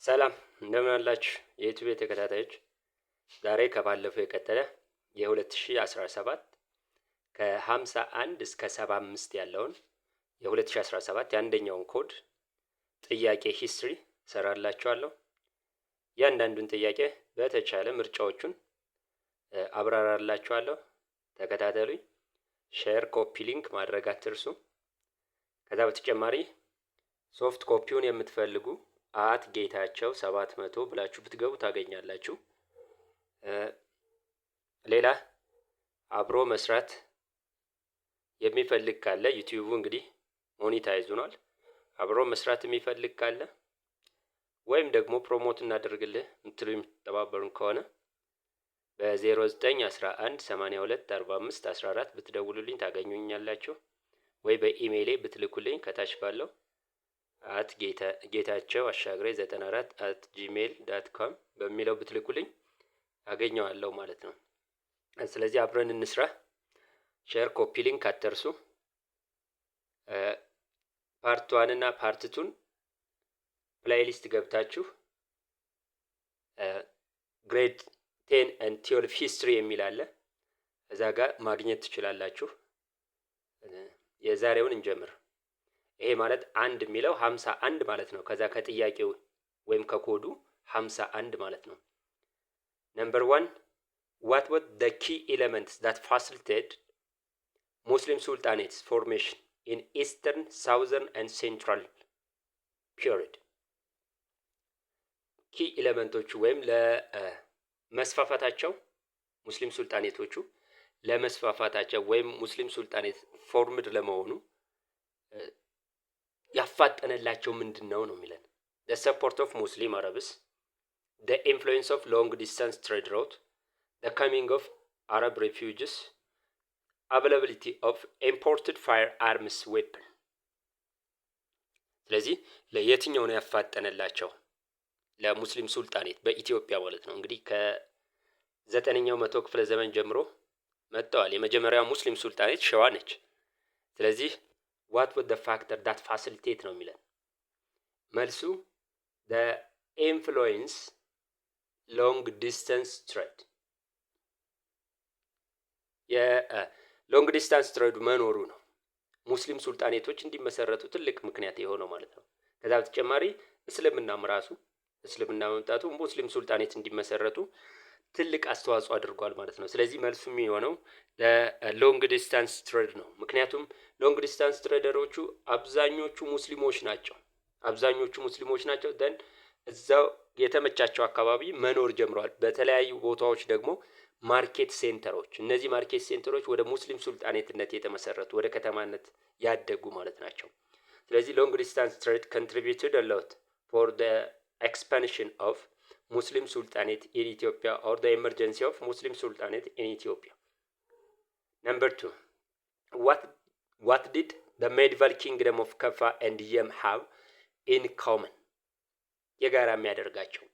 ሰላም እንደምን አላችሁ የዩቲዩብ ተከታታዮች። ዛሬ ከባለፈው የቀጠለ የ2017 ከ51 እስከ 75 ያለውን የ2017 የአንደኛውን ኮድ ጥያቄ ሂስትሪ ሰራላችኋለሁ። እያንዳንዱን ጥያቄ በተቻለ ምርጫዎቹን አብራራላችኋለሁ። ተከታተሉኝ። ሼር፣ ኮፒ ሊንክ ማድረግ አትርሱ። ከዛ በተጨማሪ ሶፍት ኮፒውን የምትፈልጉ ጌታቸው 700 ብላችሁ ብትገቡ ታገኛላችሁ። ሌላ አብሮ መስራት የሚፈልግ ካለ ዩቲዩቡ እንግዲህ ሞኒታይዝ ሆኗል። አብሮ መስራት የሚፈልግ ካለ ወይም ደግሞ ፕሮሞት እናደርግልህ ምትሉ የምትተባበሩን ከሆነ በ0911824514 ብትደውሉልኝ ታገኙኛላችሁ። ወይ በኢሜይሌ ብትልኩልኝ ከታች ባለው ጌታቸው አሻግሬ 94 @gmail.com በሚለው ብትልኩልኝ አገኘዋለሁ ማለት ነው። ስለዚህ አብረን እንስራ። ሼር፣ ኮፒ ሊንክ አትርሱ። ፓርት 1 እና ፓርት 2 ፕሌይሊስት ገብታችሁ ግሬድ 10 and 12 ሂስትሪ የሚል አለ። እዛ ጋር ማግኘት ትችላላችሁ። የዛሬውን እንጀምር። ይሄ ማለት አንድ የሚለው 51 ማለት ነው። ከዛ ከጥያቄው ወይም ከኮዱ 51 ማለት ነው። ነምበር 1 what were the key elements that facilitated Muslim sultanates formation in eastern, southern and central period? ኪ ኤሌመንቶቹ ወይም ለመስፋፋታቸው ሙስሊም ሱልጣኔቶቹ ለመስፋፋታቸው ወይም ሙስሊም ሱልጣኔት ፎርምድ ለመሆኑ ያፋጠነላቸው ምንድነው ነው የሚለን። the support of Muslim Arabs, the influence of long distance trade route, the coming of Arab refugees, availability of imported firearms weapon። ስለዚህ ለየትኛው ነው ያፋጠነላቸው? ለሙስሊም ሱልጣኔት በኢትዮጵያ ማለት ነው። እንግዲህ ከ9ኛው መቶ ክፍለ ዘመን ጀምሮ መጥተዋል። የመጀመሪያው ሙስሊም ሱልጣኔት ሸዋ ነች። ስለዚህ what was the factor that facilitate ነው የሚለን። መልሱ the influence long distance trade፣ የሎንግ ዲስታንስ ትሬድ መኖሩ ነው ሙስሊም ሱልጣኔቶች እንዲመሰረቱ ትልቅ ምክንያት የሆነው ማለት ነው። ከዛ በተጨማሪ እስልምናም ራሱ እስልምና መምጣቱ ሙስሊም ሱልጣኔት እንዲመሰረቱ ትልቅ አስተዋጽኦ አድርጓል ማለት ነው። ስለዚህ መልሱ የሚሆነው ለሎንግ ዲስታንስ ትሬድ ነው። ምክንያቱም ሎንግ ዲስታንስ ትሬደሮቹ አብዛኞቹ ሙስሊሞች ናቸው። ደን እዛው የተመቻቸው አካባቢ መኖር ጀምረዋል። በተለያዩ ቦታዎች ደግሞ ማርኬት ሴንተሮች፣ እነዚህ ማርኬት ሴንተሮች ወደ ሙስሊም ሱልጣኔትነት የተመሰረቱ ወደ ከተማነት ያደጉ ማለት ናቸው። ስለዚህ ሎንግ ዲስታንስ ትሬድ contributed a lot for the expansion of Muslim Sultanate in Ethiopia or the emergency of Muslim Sultanate in Ethiopia. Number 2, what did the medieval kingdom of Kaffa and Yem have in common? የጋራ የሚያደርጋቸው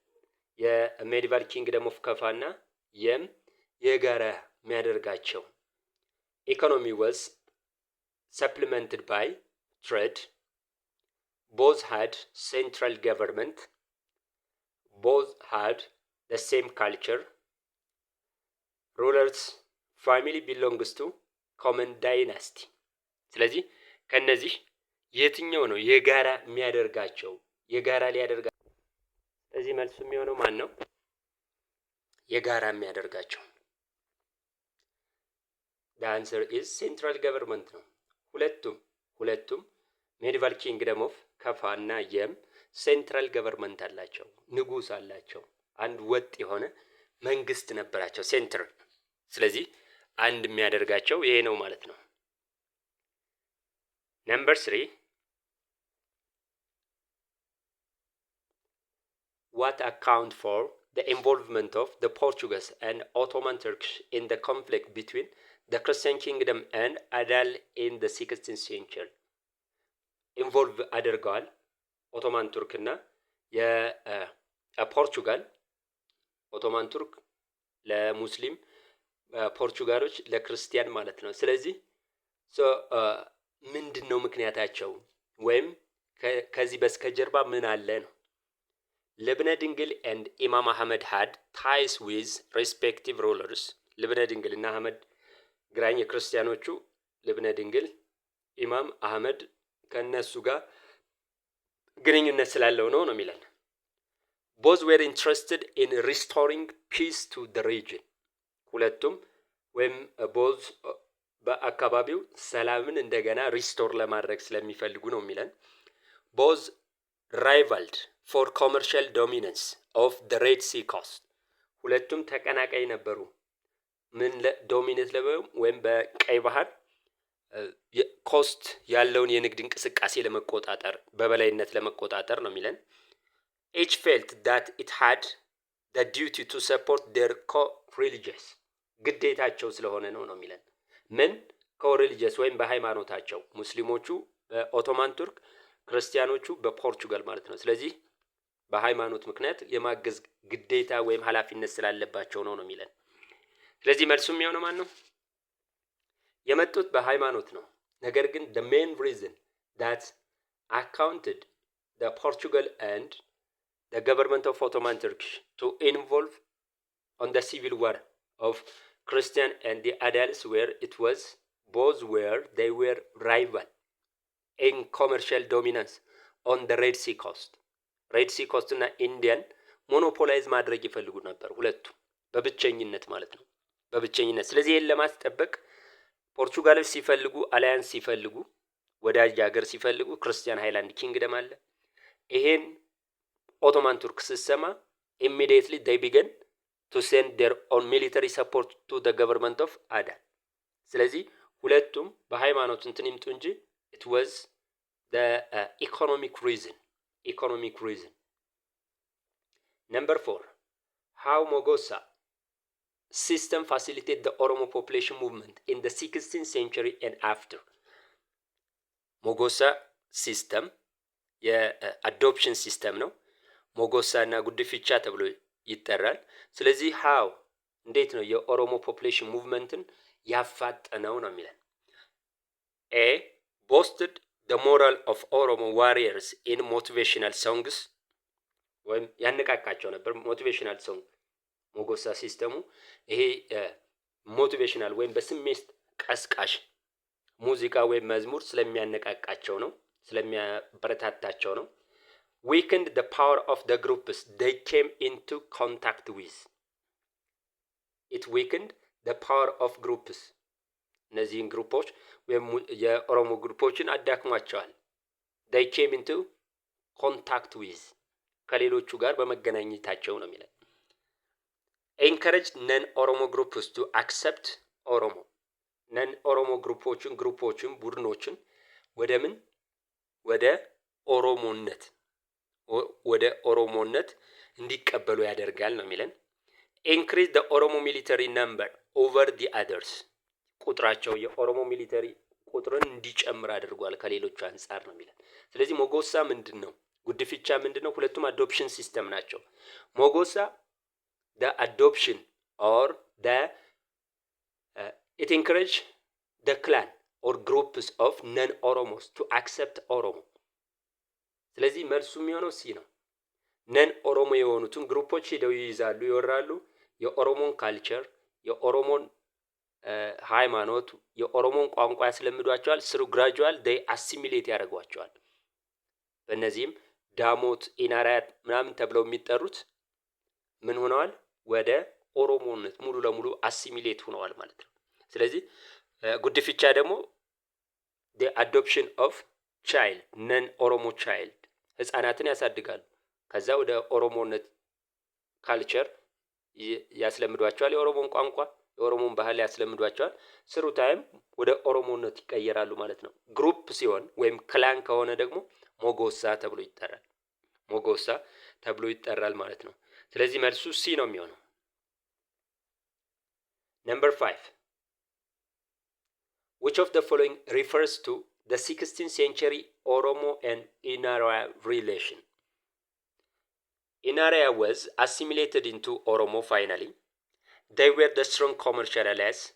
የሜዲቫል ኪንግደም ኦፍ ከፋ እና የም የጋራ የሚያደርጋቸው ኢኮኖሚ was supplemented by trade, both had central government, both had the same culture, rulers family belongs to common dynasty። ስለዚህ ከነዚህ የትኛው ነው የጋራ የሚያደርጋቸው? የጋራ ሊያደርጋቸው። ስለዚህ መልሱ የሚሆነው ማን ነው? የጋራ የሚያደርጋቸው። the answer is central government ነው። ሁለቱም ሜዲቫል ኪንግደም ኦፍ ከፋ እና የም ሴንትራል ገቨርንመንት አላቸው፣ ንጉስ አላቸው፣ አንድ ወጥ የሆነ መንግስት ነበራቸው ሴንትር። ስለዚህ አንድ የሚያደርጋቸው ይሄ ነው ማለት ነው። ነምበር 3 what account for the involvement of the Portuguese and Ottoman Turks in the conflict between the Christian kingdom and Adal in the 16th century? ኢንቮልቭ አድርገዋል ኦቶማን ቱርክ እና የፖርቹጋል። ኦቶማን ቱርክ ለሙስሊም፣ ፖርቹጋሎች ለክርስቲያን ማለት ነው። ስለዚህ ምንድነው ምክንያታቸው ወይም ከዚህ በስተጀርባ ምን አለ ነው? ልብነ ድንግል and Imam Ahmed had ties with respective rulers ልብነ ድንግል እና አህመድ ግራኝ ክርስቲያኖቹ ልብነ ድንግል ኢማም አህመድ ከነሱ ጋር ግንኙነት ስላለው ነው የሚለን። both were interested in restoring peace to the region ሁለቱም ወይም both በአካባቢው ሰላምን እንደገና ሪስቶር ለማድረግ ስለሚፈልጉ ነው የሚለን። both rivaled for commercial dominance of the Red Sea coast ሁለቱም ተቀናቃይ ነበሩ ምን ዶሚኔት ለበው ወይም በቀይ ባህር ኮስት ያለውን የንግድ እንቅስቃሴ ለመቆጣጠር በበላይነት ለመቆጣጠር ነው የሚለን። each felt that it had the duty to support their co-religious ግዴታቸው ስለሆነ ነው የሚለን። ምን co-religious ወይም በሃይማኖታቸው ሙስሊሞቹ በኦቶማን ቱርክ ክርስቲያኖቹ በፖርቹጋል ማለት ነው። ስለዚህ በሃይማኖት ምክንያት የማገዝ ግዴታ ወይም ኃላፊነት ስላለባቸው ነው የሚለን። ስለዚህ መልሱ የሚሆነው ማን ነው? የመጡት በሃይማኖት ነው። ነገር ግን the main reason that accounted the Portugal and the government of Ottoman Turkish to involve on the civil war of Christian and the adults where it was both where they were rival in commercial dominance on the Red Sea coast Red Sea coast እና ኢንዲያን ሞኖፖላይዝ ማድረግ ይፈልጉ ነበር ሁለቱ በብቸኝነት ማለት ነው በብቸኝነት። ስለዚህ ይሄን ለማስጠበቅ ፖርቹጋሎች ሲፈልጉ አላያንስ ሲፈልጉ ወዳጅ ሀገር ሲፈልጉ ክርስቲያን ሃይላንድ ኪንግደም አለ። ይሄን ኦቶማን ቱርክ ሲሰማ immediately they began to send their own military support to the government of Aden ስለዚህ ሁለቱም በሃይማኖት እንትን ይምጡ እንጂ it was the economic reason. Number 4 how Mogosa system facilitated the Oromo population movement in the 16th century and after ሞጎሳ ሲስተም የአዶፕሽን ሲስተም ነው። ሞጎሳ እና ጉድፍቻ ተብሎ ይጠራል። ስለዚህ how እንዴት ነው የኦሮሞ ፖፑሌሽን ሙቭመንትን ያፋጠነው ነው የሚለን። a boosted the moral of Oromo warriors in motivational songs ወይም ያነቃቃቸው ነበር ሞቲቬሽናል ሶንግ ሞጎሳ ሲስተሙ ይሄ ሞቲቬሽናል ወይም በስሜት ቀስቃሽ ሙዚቃ ወይም መዝሙር ስለሚያነቃቃቸው ነው ስለሚያበረታታቸው ነው። weakened the power of the groups they came into contact with it weakened the power of groups እነዚህን ግሩፖች ወይም የኦሮሞ ግሩፖችን አዳክሟቸዋል። they came into contact with ከሌሎቹ ጋር በመገናኘታቸው ነው የሚለው። encouraged non oromo groups to accept oromo non oromo ግሩፖችን ቡድኖችን ወደ ምን ወደ ኦሮሞነት እንዲቀበሉ ያደርጋል ነው የሚለን። increase the Oromo military number over the others ቁጥራቸው የኦሮሞ ሚሊተሪ ቁጥርን እንዲጨምር አድርጓል ከሌሎቹ አንፃር ነው የሚለን። ስለዚህ ሞጎሳ ምንድነው ጉድፍቻ ምንድነው? ሁለቱም አዶፕሽን ሲስተም ናቸው። ሞጎሳ the adoption or the it encourage the clan or groups of non oromos to accept oromo ስለዚህ መልሱ የሚሆነው ሲ ነው። ነን ኦሮሞ የሆኑትን ግሩፖች ሄደው ይይዛሉ ይወራሉ የኦሮሞን ካልቸር የኦሮሞን ሃይማኖት የኦሮሞን ቋንቋ ያስለምዷቸዋል ስሩ ግራጁዋል they assimilate ያደርጓቸዋል። በእነዚህም ዳሞት ኢናራያት ምናምን ተብለው የሚጠሩት ምን ሆነዋል ወደ ኦሮሞነት ሙሉ ለሙሉ አሲሚሌት ሆነዋል ማለት ነው። ስለዚህ ጉድፍቻ ደግሞ the adoption of child non oromo child ህፃናትን ያሳድጋሉ ከዛ ወደ ኦሮሞነት ካልቸር ያስለምዷቸዋል የኦሮሞን ቋንቋ የኦሮሞን ባህል ያስለምዷቸዋል ስሩ ታይም ወደ ኦሮሞነት ይቀየራሉ ማለት ነው። ግሩፕ ሲሆን ወይም ክላን ከሆነ ደግሞ ሞጎሳ ተብሎ ይጠራል ማለት ነው። ስለዚህ መልሱ ሲ ነው የሚሆነው። Number 5 which of the following refers to the 16th century Oromo and Inara relation? Inara was assimilated into Oromo finally. They were the strong commercial allies.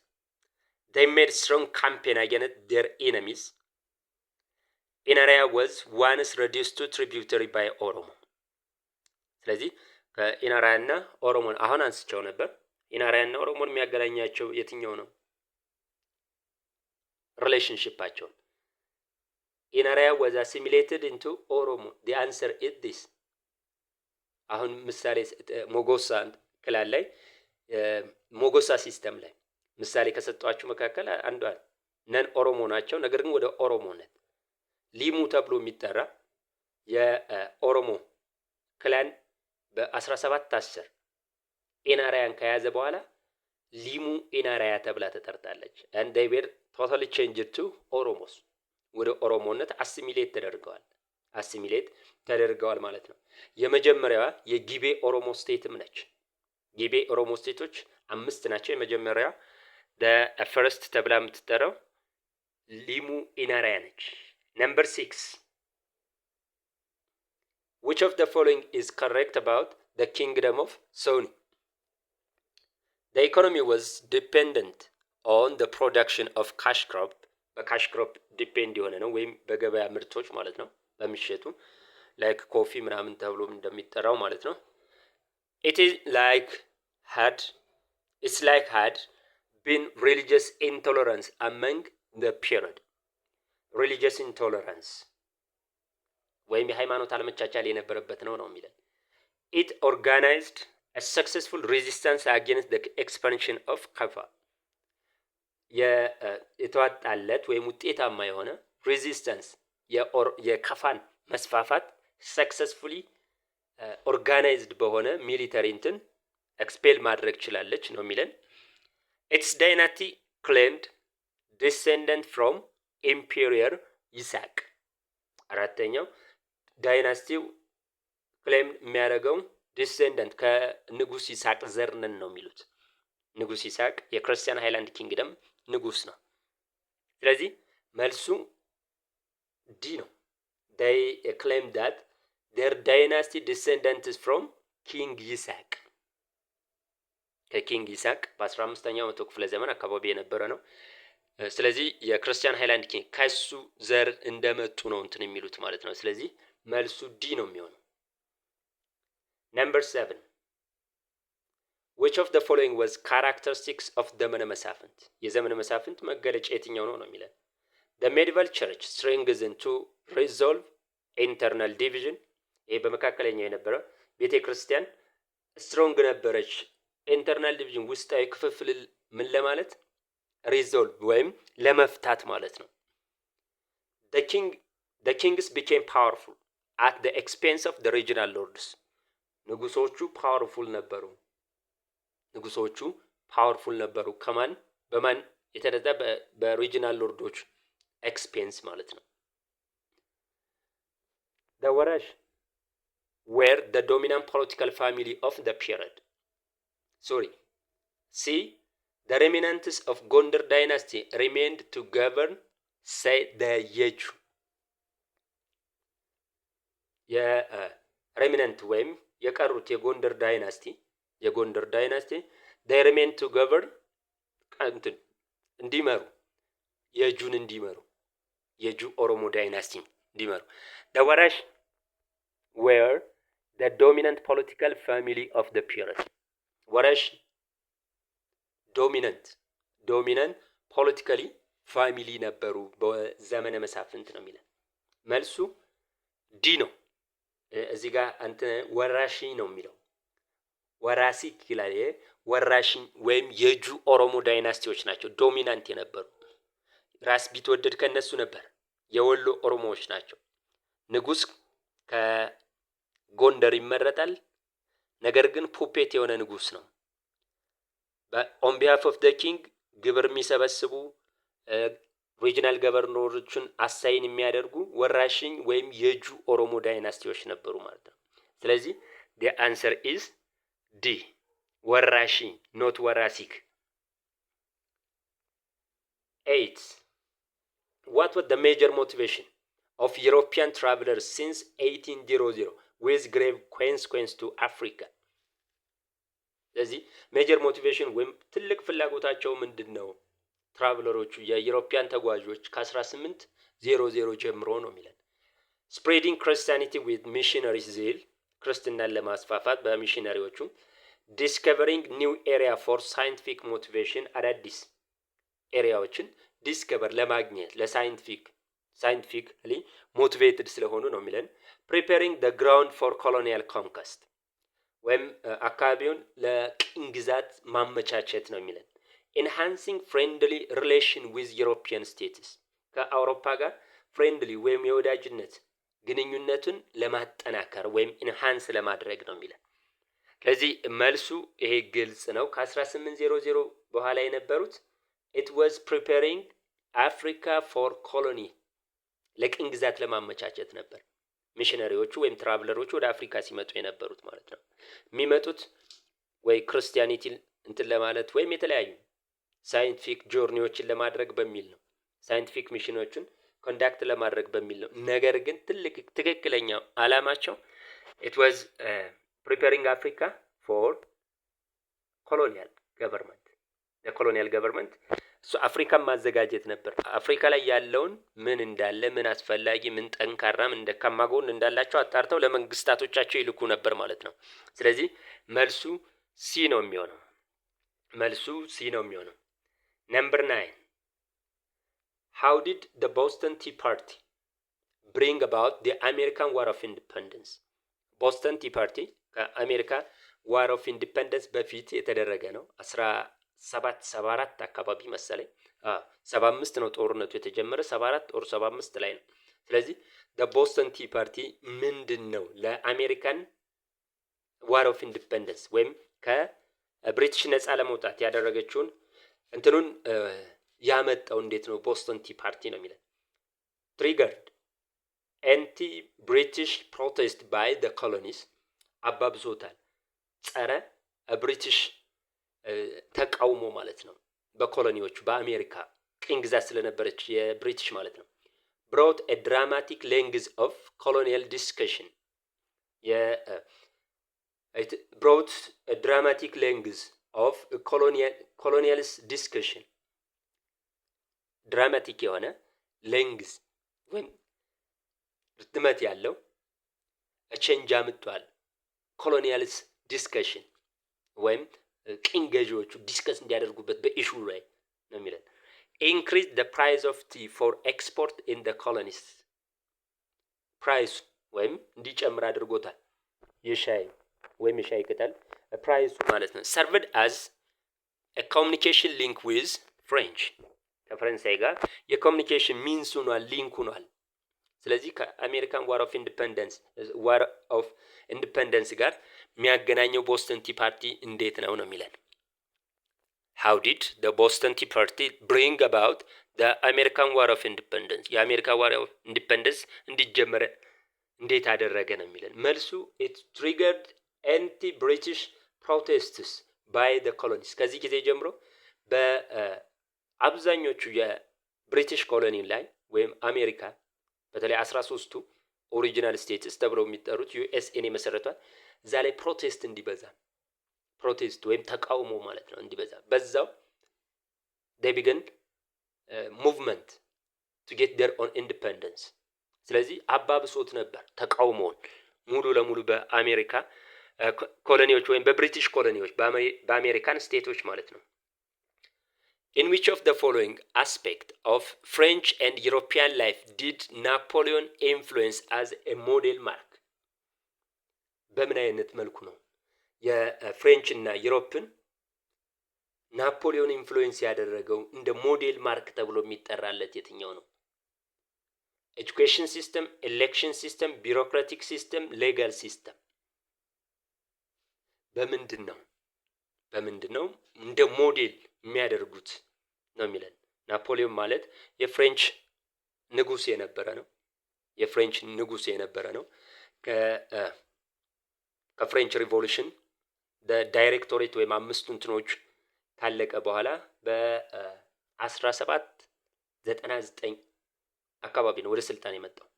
They made strong campaign against their enemies. Inara was once reduced to tributary by Oromo. ስለዚህ ከኢናራያና ኦሮሞን አሁን አንስቸው ነበር። ኢናራያና ኦሮሞን የሚያገናኛቸው የትኛው ነው? ሪሌሽንሺፓቸው። ኢናራያ was assimilated into ኦሮሞ. the answer is this. አሁን ምሳሌ ሞጎሳ ክላል ላይ ሞጎሳ ሲስተም ላይ ምሳሌ ከሰጧችሁ መካከል አንዷ ነን ኦሮሞ ናቸው፣ ነገር ግን ወደ ኦሮሞነት ሊሙ ተብሎ የሚጠራ የኦሮሞ ክላን በ1710 ኢናራያን ከያዘ በኋላ ሊሙ ኢናራያ ተብላ ተጠርታለች። and they were totally changed to ኦሮሞስ፣ ወደ ኦሮሞነት አሲሚሌት ተደርገዋል ማለት ነው። የመጀመሪያዋ የጊቤ ኦሮሞ ስቴትም ነች። ጊቤ ኦሮሞ ስቴቶች 5 ናቸው። የመጀመሪያዋ the first ተብላ የምትጠራው ሊሙ ኢናራያ ነች። Number 6. Which of the following is correct about the kingdom of Soni? The economy was dependent on the production of cash crop. በካሽ ክሮፕ ዲፔንድ የሆነ ነው፣ ወይም በገበያ ምርቶች ማለት ነው። በሚሸጡ ላይክ ኮፊ ምናምን ተብሎ እንደሚጠራው ማለት ነው። It's like had been religious intolerance among the period. religious intolerance ወይም የሃይማኖት አለመቻቻል የነበረበት ነው የሚለው። It organized a successful resistance against the expansion of Kafa. የተዋጣለት ወይም ውጤታማ የሆነ ሬዚስተንስ የካፋን መስፋፋት ሰክሰስፉሊ ኦርጋናይዝድ በሆነ ሚሊተሪ እንትን ኤክስፔል ማድረግ ችላለች ነው የሚለን። Its dynasty claimed descendant from ኢምፔሪየር ይስሐቅ። አራተኛው ዳይናስቲው ክሌም የሚያደርገው ዲሴንደንት ከንጉስ ይስሐቅ ዘር ነን ነው የሚሉት። ንጉስ ይስሐቅ የክርስቲያን ሃይላንድ ኪንግደም ንጉስ ነው። ስለዚህ መልሱ ዲ ነው። they claim that their dynasty descendant is from king ይስሐቅ። ከኪንግ ይስሐቅ በ15ኛው መቶ ክፍለ ዘመን አካባቢ የነበረ ነው። ስለዚህ የክርስቲያን ሃይላንድ ኪንግ ከሱ ዘር እንደመጡ ነው እንትን የሚሉት ማለት ነው። ስለዚህ መልሱ ዲ ነው የሚሆነው። Number 7. Which of the following was characteristics of ዘመነ መሳፍንት? የዘመነ መሳፍንት መገለጫ የትኛው ነው የሚለው። The medieval church strengthened to resolve internal division. ይሄ በመካከለኛው የነበረ ቤተ ክርስቲያን ስትሮንግ ነበረች። ኢንተርናል ዲቪዥን ውስጣዊ ክፍፍል ምን ለማለት ሪዞልቭ ወይም ለመፍታት ማለት ነው። the kings became powerful at the expense of the regional lords. ንጉሶቹ ፓወርፉል ነበሩ ከማን በማን የተነሳ በሪጂናል ሎርዶች ኤክስፔንስ ማለት ነው። the ወራሽ were the dominant political family of the period. The remnants of Gondar dynasty remained to govern, say the Yeju. remnant ወይም የቀሩት የጎንደር ዳይናስቲ they remained to govern እንዲመሩ የጁ ኦሮሞ ዳይናስቲ እንዲመሩ። the ወራሽ were the dominant political family of the period. ወራሽ ዶሚናንት ፖለቲካሊ ፋሚሊ ነበሩ በዘመነ መሳፍንት ነው የሚለው። መልሱ ዲ ነው። እዚህ ጋር አንተ ወራሺ ነው የሚለው ወራሲ ይላል። ወራሺ ወይም የጁ ኦሮሞ ዳይናስቲዎች ናቸው ዶሚናንት የነበሩ። ራስ ቢትወደድ ከነሱ ነበር። የወሎ ኦሮሞዎች ናቸው። ንጉስ ከጎንደር ይመረጣል፣ ነገር ግን ፑፔት የሆነ ንጉስ ነው። on behalf of the king ግብር የሚሰበስቡ ሪጂናል ገቨርነሮችን አሳይን የሚያደርጉ ወራሽኝ ወይም የጁ ኦሮሞ ዳይናስቲዎች ነበሩ ማለት ነው። ስለዚህ the answer is D ወራሽኝ not ወራሲክ። 8. What was the major motivation of European travelers since 1800 with grave consequence to Africa? ስለዚህ ሜጀር ሞቲቬሽን ወይም ትልቅ ፍላጎታቸው ምንድነው? ትራቨለሮቹ የዩሮፒያን ተጓዦች ከ1800 ጀምሮ ነው የሚለን። spreading Christianity with missionary zeal ክርስትናን ለማስፋፋት በሚሽነሪዎቹ ዲስከቨሪንግ ኒው ኤሪያ ፎር ሳይንቲፊክ ሞቲቬሽን አዳዲስ ኤሪያዎችን ዲስከቨር ለማግኘት ለሳይንቲፊክሊ ሞቲቬትድ ስለሆኑ ነው የሚለን። ፕሪፔሪንግ the ground for colonial conquest ወይም አካባቢውን ለቅኝ ግዛት ማመቻቸት ነው የሚለን። ኢንሃንሲንግ ፍሬንድሊ ሪሌሽን ዊዝ ዩሮፒያን ስቴትስ ከአውሮፓ ጋር ፍሬንድሊ ወይም የወዳጅነት ግንኙነቱን ለማጠናከር ወይም ኢንሃንስ ለማድረግ ነው የሚለን። ስለዚህ መልሱ ይሄ ግልጽ ነው። ከ1800 በኋላ የነበሩት it was preparing Africa for colony ለቅኝ ግዛት ለማመቻቸት ነበር ሚሽነሪዎቹ ወይም ትራቭለሮቹ ወደ አፍሪካ ሲመጡ የነበሩት ማለት ነው። የሚመጡት ወይ ክርስቲያኒቲ እንትን ለማለት ወይም የተለያዩ ሳይንቲፊክ ጆርኒዎችን ለማድረግ በሚል ነው። ሳይንቲፊክ ሚሽኖችን ኮንዳክት ለማድረግ በሚል ነው። ነገር ግን ትክክለኛው አላማቸው it was preparing Africa for colonial government ለኮሎኒያል ገቨርንመንት አፍሪካን ማዘጋጀት ነበር። አፍሪካ ላይ ያለውን ምን እንዳለ ምን አስፈላጊ ምን ጠንካራ ምን ደካማ ጎን እንዳላቸው አጣርተው ለመንግስታቶቻቸው ይልኩ ነበር ማለት ነው። ስለዚህ መልሱ ሲ ነው የሚሆነው። ነምበር 9 How did the Boston Tea Party bring about the American War of Independence? ቦስተን ቲ ፓርቲ ከአሜሪካ ዋር ኦፍ ኢንዲፔንደንስ በፊት የተደረገ ነው። 1774 አካባቢ መሰለኝ 75 ነው ጦርነቱ የተጀመረ 74 ኦር 75 ላይ ነው። ስለዚህ ቦስተን ቲ ፓርቲ ምንድነው ለአሜሪካን ዋር ኦፍ ኢንዲፔንደንስ ወይም ከብሪቲሽ ነፃ ለመውጣት ያደረገችውን እንትኑን ያመጣው እንዴት ነው? ቦስተን ቲ ፓርቲ ነው የሚለው ትሪገርድ ኤንቲ ብሪቲሽ ፕሮቴስት ባይ ዘ ኮሎኒስ አባብሶታል። ጸረ ብሪቲሽ ተቃውሞ ማለት ነው በኮሎኒዎቹ በአሜሪካ ቅኝ ግዛት ስለነበረች የብሪቲሽ ማለት ነው። brought a dramatic length of colonial discussion it brought a dramatic length of colonial discussion ድራማቲክ የሆነ ሌንግዝ ወይም ርዝመት ያለው ቼንጅ አምጥቷል። ኮሎኒያልስ ዲስከሽን ወይም ቅኝ ገዢዎቹ ዲስከስ እንዲያደርጉበት በኢሹ ላይ ነው የሚለን። ኢንክሪዝ the price of tea for export in the colonies ፕራይስ ወይም እንዲጨምር አድርጎታል። የሻይ ወይም የሻይ ቅጠል ፕራይሱ ማለት ነው። served as a communication link with French ከፈረንሳይ ጋር የኮሚኒኬሽን ሚንስ ሆኗል፣ ሊንክ ሆኗል። ስለዚህ ከአሜሪካን ዋር ኦፍ ኢንዲፔንደንስ ጋር የሚያገናኘው ቦስተን ቲ ፓርቲ እንዴት ነው የሚለን። how did the Boston Tea Party bring about the American War of Independence የአሜሪካ ዋር ኦፍ ኢንዲፔንደንስ እንዲጀመር እንዴት አደረገ ነው የሚለን። መልሱ it triggered anti-British protests by the colonies ከዚህ ጊዜ ጀምሮ በአብዛኞቹ የብሪቲሽ ኮሎኒ ላይ ወይም አሜሪካ በተለይ 13ቱ ኦሪጂናል ስቴትስ ተብለው የሚጠሩት ዩኤስኤን መሰረቷል። እዛ ላይ ፕሮቴስት ወይም ተቃውሞ ማለት ነው እንዲበዛ በዛው they began movement to get their own independence ስለዚህ አባብሶት ነበር ተቃውሞውን ሙሉ ለሙሉ በአሜሪካ ኮሎኒዎች ወይም በብሪቲሽ ኮሎኒዎች በአሜሪካን ስቴቶች ማለት ነው። In which of the following aspect of French and European life did Napoleon influence as a model mark? በምን አይነት መልኩ ነው የፍሬንች እና ዩሮፕን ናፖሊዮን ኢንፍሉዌንስ ያደረገው እንደ ሞዴል ማርክ ተብሎ የሚጠራለት የትኛው ነው? ኤጁኬሽን ሲስተም፣ ኤሌክሽን ሲስተም፣ ቢሮክራቲክ ሲስተም፣ ሌጋል ሲስተም በምንድን ነው እንደ ሞዴል የሚያደርጉት ነው የሚለን። ናፖሊዮን ማለት የፍሬንች ንጉስ የነበረ ነው። ከፍሬንች ሪቮሉሽን ዳይሬክቶሬት ወይም አምስቱ እንትኖች ካለቀ በኋላ በ1799 አካባቢ ነው ወደ ስልጣን የመጣው።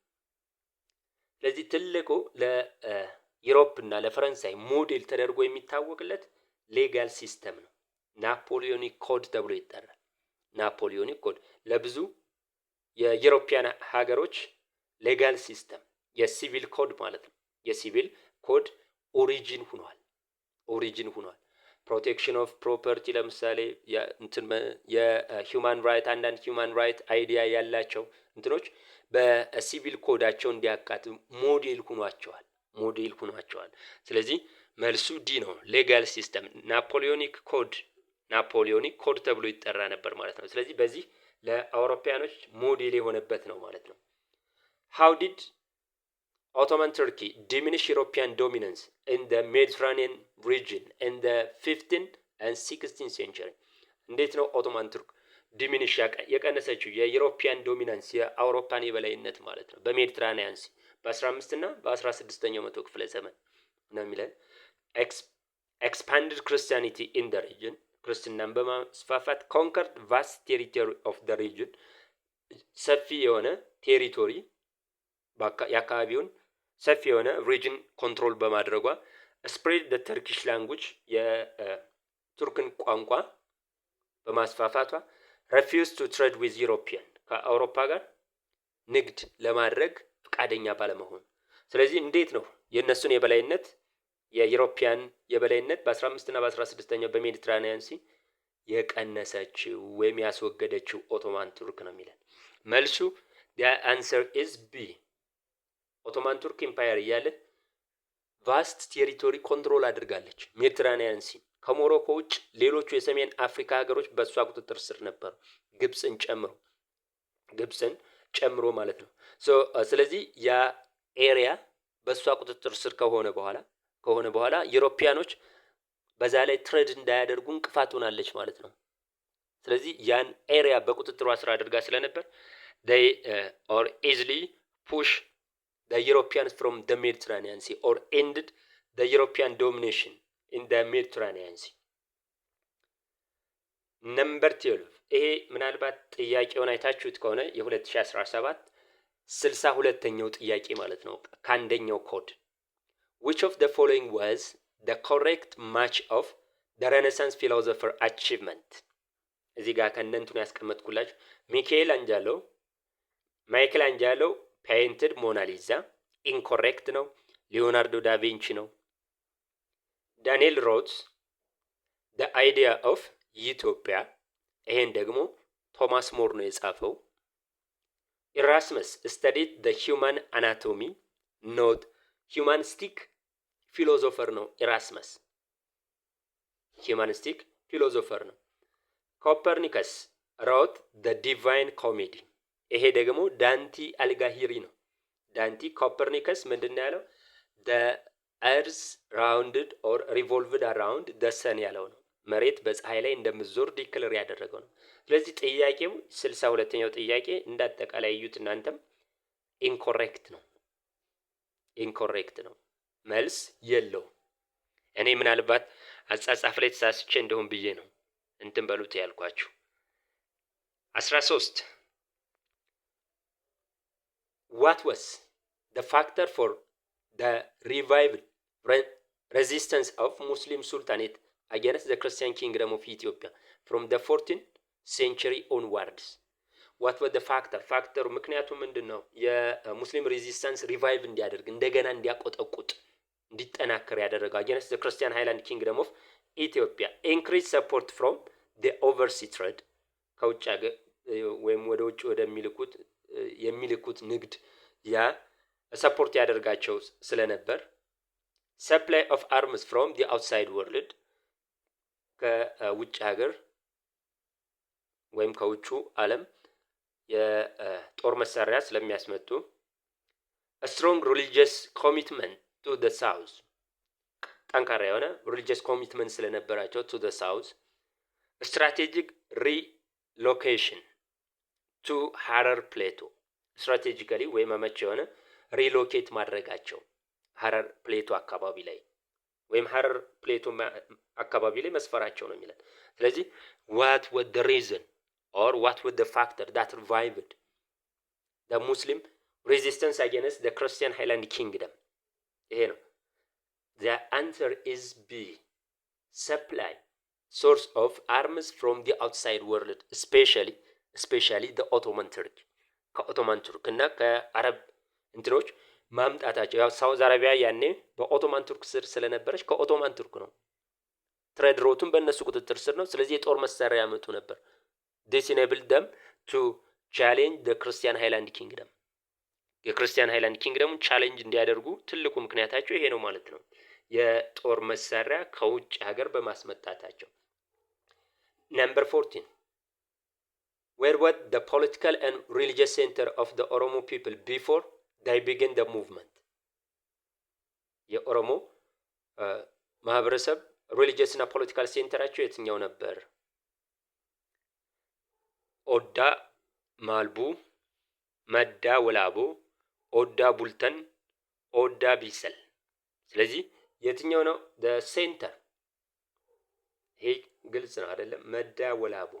ስለዚህ ትልቁ ለዩሮፕ እና ለፈረንሳይ ሞዴል ተደርጎ የሚታወቅለት ሌጋል ሲስተም ነው። ናፖሊዮኒክ ኮድ ተብሎ ይጠራል። ናፖሊዮኒክ ኮድ ለብዙ የዩሮፒያን ሀገሮች ሌጋል ሲስተም የሲቪል ኮድ ማለት ነው። የሲቪል ኮድ ኦሪጂን ሆኗል። ፕሮቴክሽን ኦፍ ፕሮፐርቲ ለምሳሌ የሂውማን ራይት አንዳንድ ሂውማን ራይት አይዲያ ያላቸው እንትኖች በሲቪል ኮዳቸው እንዲያካትቱ ሞዴል ሆኗቸዋል። ስለዚህ መልሱ ዲ ነው። ሌጋል ሲስተም ናፖሊዮኒክ ኮድ ተብሎ ይጠራ ነበር ማለት ነው። ስለዚህ በዚህ ለአውሮፓያኖች ሞዴል የሆነበት ነው ማለት ነው። how did Ottoman Turkey diminish European dominance in the Mediterranean region in the 15th and 16th century? እንዴት ነው ኦቶማን ቱርክ ዲሚኒሽ የቀነሰችው የዩሮፒያን ዶሚናንስ የአውሮፓን የበላይነት ማለት ነው በሜዲትራኒያን ሲ በ15 እና በ16ኛው መቶ ክፍለ ዘመን ነው የሚለን። expanded Christianity in the region ክርስትናን በማስፋፋት conquered vast territory of the region ሰፊ የሆነ ቴሪቶሪ የአካባቢውን ሰፊ የሆነ ሪጅን ኮንትሮል በማድረጓ ስፕሬድ the Turkish language የቱርክን ቋንቋ በማስፋፋቷ refused to trade with European ከአውሮፓ ጋር ንግድ ለማድረግ ፈቃደኛ ባለመሆን። ስለዚህ እንዴት ነው የነሱን የበላይነት የዩሮፒያን የበላይነት በ15 እና በ16ኛው በሜዲትራኒያን ሲ የቀነሰችው ወይም ያስወገደችው ኦቶማን ቱርክ ነው የሚለን። መልሱ the answer is B። ኦቶማን ቱርክ ኢምፓየር እያለ ቫስት ቴሪቶሪ ኮንትሮል አድርጋለች ሜዲትራኒያን ሲ። ከሞሮኮ ውጭ ሌሎቹ የሰሜን አፍሪካ ሀገሮች በእሷ ቁጥጥር ስር ነበሩ፣ ግብፅን ጨምሮ ማለት ነው። ስለዚህ ያ ኤሪያ በእሷ ቁጥጥር ስር ከሆነ በኋላ ዩሮፒያኖች በዛ ላይ ትሬድ እንዳያደርጉ እንቅፋት ሆናለች ማለት ነው። ስለዚህ ያን ኤሪያ በቁጥጥሯ ስር አድርጋ ስለነበር they or easily push the Europeans from the Mediterranean Sea or ended the European domination in the Mediterranean Sea። ነምበር 12 ይሄ ምናልባት ጥያቄውን አይታችሁት ከሆነ የ2017 62ኛው ጥያቄ ማለት ነው ከአንደኛው ኮድ which of the following was the correct match of the Renaissance philosopher achievement? እዚህ ጋር ከእነንቱን ያስቀመጥኩላችሁ ማይክል አንጃሎ ፔይንትድ ሞናሊዛ ኢንኮሬክት ነው። ሊዮናርዶ ዳቪንቺ ነው። ዳንኤል ሮድስ the idea of ኢትዮጵያ ይሄን ደግሞ ቶማስ ሞር ነው የጻፈው። ኢራስመስ studied the human anatomy not humanistic ፊሎዞፈር ነው ኢራስመስ ሂዩማኒስቲክ ፊሎዞፈር ነው። ኮፐርኒከስ wrote the divine comedy ይሄ ደግሞ ዳንቲ አልጋሂሪ ነው። ዳንቲ ኮፐርኒከስ ምንድነው ያለው? the earth rounded or revolved around the sun ያለው ነው። መሬት በፀሐይ ላይ እንደምትዞር ዲክለር ያደረገው ነው። ስለዚህ ጥያቄው 62ኛው ጥያቄ እንዳጠቃላይ እዩት እናንተም ኢንኮሬክት ነው። መልስ የለውም። እኔ ምናልባት አጻጻፍ ላይ ተሳስቼ እንደሆን ብዬ ነው እንትን በሉት ያልኳችሁ። 13 what was the factor for the revived resistance of Muslim Sultanate against the Christian kingdom of Ethiopia from the 14th century onwards? what was the factor ምክንያቱ ምንድነው? የሙስሊም ሬዚስታንስ ሪቫይቭ እንዲያደርግ እንደገና እንዲያቆጠቁጥ እንዲጠናከር ያደረገው against the Christian Highland Kingdom of Ethiopia increased support from the overseas trade ከውጭ ሀገር ወይም ወደ ውጭ የሚልኩት ንግድ ያ ሰፖርት ያደርጋቸው ስለነበር supply of arms from the outside world ከውጭ ሀገር ወይም ከውጩ ዓለም የጦር መሳሪያ ስለሚያስመጡ a strong religious commitment to the south ጠንካራ የሆነ religious commitment ስለነበራቸው to the south strategic relocation to Harar Plateau strategically ወይም አመቺ የሆነ ሪሎኬት ማድረጋቸው ሀረር ፕሌቶ አካባቢ ላይ ወይም ሀረር ፕሌቶ አካባቢ ላይ መስፈራቸው ነው የሚለን። ስለዚህ what was the reason or what was the factor that revived the Muslim resistance against the Christian Highland Kingdom? ይሄ ነው። The answer is B. Supply source of arms from the outside world especially the Ottoman Turk ከኦቶማን ቱርክ እና ከአረብ እንትኖች ማምጣታቸው ያው ሳውዝ አረቢያ ያኔ በኦቶማን ቱርክ ስር ስለነበረች ከኦቶማን ቱርክ ነው። ትሬድ ሮቱን በእነሱ ቁጥጥር ስር ነው። ስለዚህ የጦር መሳሪያ ያመጡ ነበር። this enabled them to challenge the Christian Highland Kingdom የክርስቲያን ሃይላንድ ኪንግደሙን ቻሌንጅ እንዲያደርጉ ትልቁ ምክንያታቸው ይሄ ነው ማለት ነው። የጦር መሳሪያ ከውጭ ሀገር በማስመጣታቸው። Number 14 where was the political and religious center of the Oromo people before they began the movement? የኦሮሞ ማህበረሰብ ሪሊጂየስ እና ፖለቲካል ሴንተራቸው የትኛው ነበር? ኦዳ ማልቡ፣ መዳ ወላቡ፣ ኦዳ ቡልተን፣ ኦዳ ቢሰል። ስለዚህ የትኛው ነው the center? ይሄ ግልጽ ነው አይደለም? መዳ ወላቡ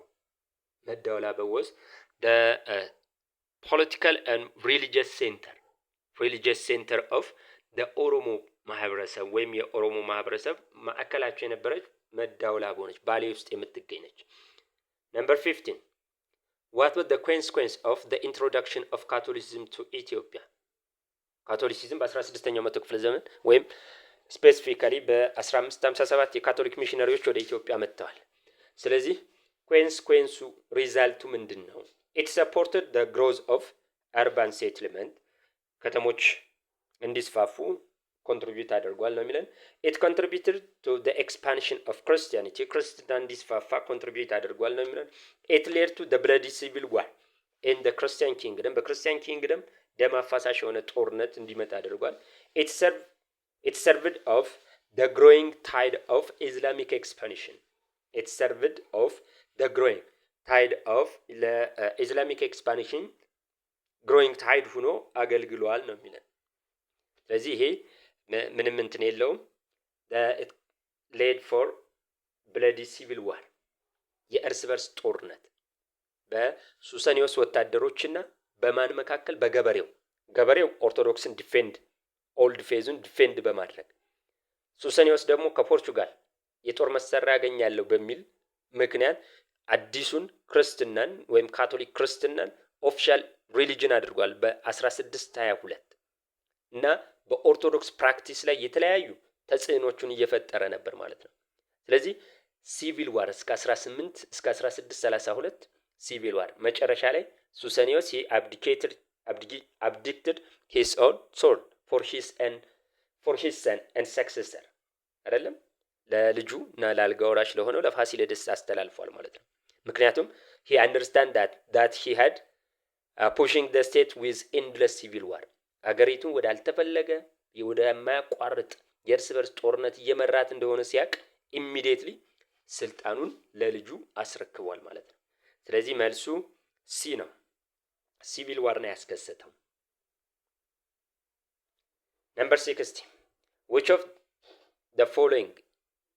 was the political and religious center of the ኦሮሞ ማህበረሰብ ወይም የኦሮሞ ማህበረሰብ ማዕከላቸው የነበረች መዳ ወላቡ ነች፣ ባሌ ውስጥ የምትገኝ ነች። Number 15 what was the consequence of the introduction of Catholicism to Ethiopia? ካቶሊሲዝም በ16ኛው መቶ ክፍለ ዘመን ወይም ስፔሲፊካሊ በ1557 የካቶሊክ ሚሽነሪዎች ወደ ኢትዮጵያ መጥተዋል። ስለዚህ ኮንሲኩዌንሱ ሪዛልቱ ምንድነው? it supported the growth of urban settlement ከተሞች እንዲስፋፉ ኮንትሪቢዩት አድርጓል ነው የሚለን። it contributed to the expansion of Christianity ክርስትና እንዲስፋፋ ኮንትሪቢዩት አድርጓል ነው የሚለን። it led to the bloody civil war in the Christian kingdom በክርስቲያን ኪንግደም ደም አፋሳሽ የሆነ ጦርነት እንዲመጣ አድርጓል። it served of the growing tide of Islamic expansion it served of the growing tide of Islamic expansion growing tide ሆኖ አገልግሏል ነው የሚለን። ስለዚህ ይሄ ምንም እንትን የለውም። it led for bloody civil war የእርስ በርስ ጦርነት በሱሰኒዮስ ወታደሮችና በማን መካከል? ገበሬው ኦርቶዶክስን ዲፌንድ ኦልድ ፌዙን ዲፌንድ በማድረግ ሱሰኒዮስ ደግሞ ከፖርቹጋል የጦር መሳሪያ ያገኛለሁ በሚል ምክንያት አዲሱን ክርስትናን ወይም ካቶሊክ ክርስትናን ኦፊሻል ሪሊጅን አድርጓል በ1622 እና በኦርቶዶክስ ፕራክቲስ ላይ የተለያዩ ተጽዕኖቹን እየፈጠረ ነበር ማለት ነው። ስለዚህ ሲቪል ዋር እስከ 1632 ሲቪል ዋር መጨረሻ ላይ ሱሰኒዮስ abdicated his own sword for his son and successor አይደለም ለልጁ እና ለአልጋ ወራሽ ለሆነው ለፋሲለደስ አስተላልፏል ማለት ነው። ምክንያቱም he understand that he had pushing the state with endless civil war አገሪቱን ወደ አልተፈለገ ወደ የማያቋርጥ የእርስ በርስ ጦርነት እየመራት እንደሆነ ሲያቅ ኢሚዲየትሊ ስልጣኑን ለልጁ አስረክቧል ማለት ነው። ስለዚህ መልሱ ሲ ነው። ሲቪል ዋር ነው ያስከሰተው። Number 60 which of the following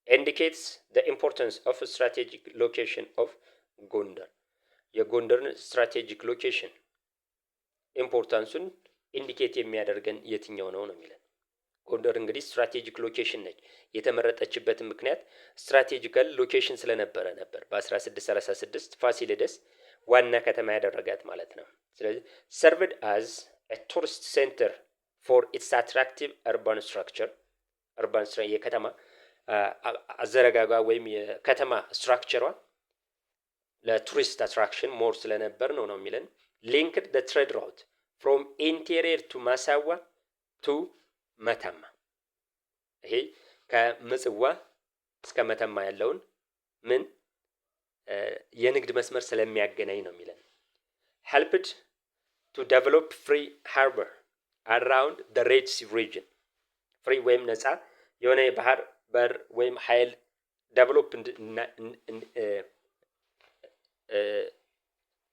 indicates the importance of a strategic location of ጎንደር? የጎንደርን ስትራቴጂክ ሎኬሽን ኢምፖርታንሱን ኢንዲኬት የሚያደርገን የትኛው ነው የሚለን። ጎንደር እንግዲህ ስትራቴጂክ ሎኬሽን ነች። የተመረጠችበት ምክንያት ስትራቴጂካል ሎኬሽን ስለነበረ ነበር። በ1636 ፋሲለደስ ዋና ከተማ ያደረጋት ማለት ነው። ስለዚህ served as a tourist center for its attractive urban structure የከተማ አዘረጋጋ ወይም የከተማ ስትራክቸሯ ለቱሪስት አትራክሽን ሞር ስለነበር ነው የሚለን። linked the trade route from interior to ማሳዋ to መተማ ይሄ ከምጽዋ እስከ መተማ ያለውን ምን የንግድ መስመር ስለሚያገናኝ ነው የሚለን። helped to develop free harbor around the Red Sea region free ወይም ነፃ የሆነ የባህር በር ወይም ኃይል ዴቨሎፕ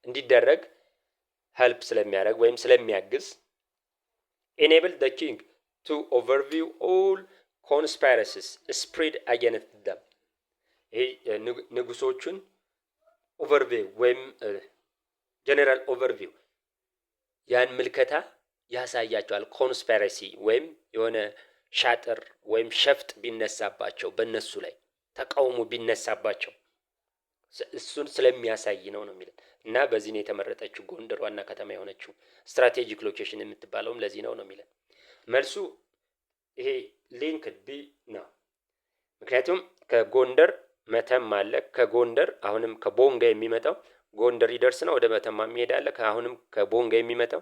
እንዲደረግ help ስለሚያደርግ ወይም ስለሚያግዝ enable the king to overview all conspiracies spread against them ይሄ ንጉሶቹን ኦቨርቪው ወይም ጀነራል ኦቨርቪው ያን ምልከታ ያሳያቸዋል። ኮንስፓይረሲ ወይም የሆነ ሻጥር ወይም ሸፍጥ ቢነሳባቸው በእነሱ ላይ ተቃውሞ ቢነሳባቸው እሱን ስለሚያሳይ ነው የሚለን እና በዚህ ነው የተመረጠችው ጎንደር ዋና ከተማ የሆነችው ስትራቴጂክ ሎኬሽን የምትባለውም ለዚህ ነው የሚለን። መልሱ ይሄ ሊንክድ ቢ ነው። ምክንያቱም ከጎንደር መተማ አለ። ከጎንደር አሁንም ከቦንጋ የሚመጣው ጎንደር ይደርስና ወደ መተማ የሚሄድ አለ። አሁንም ከቦንጋ የሚመጣው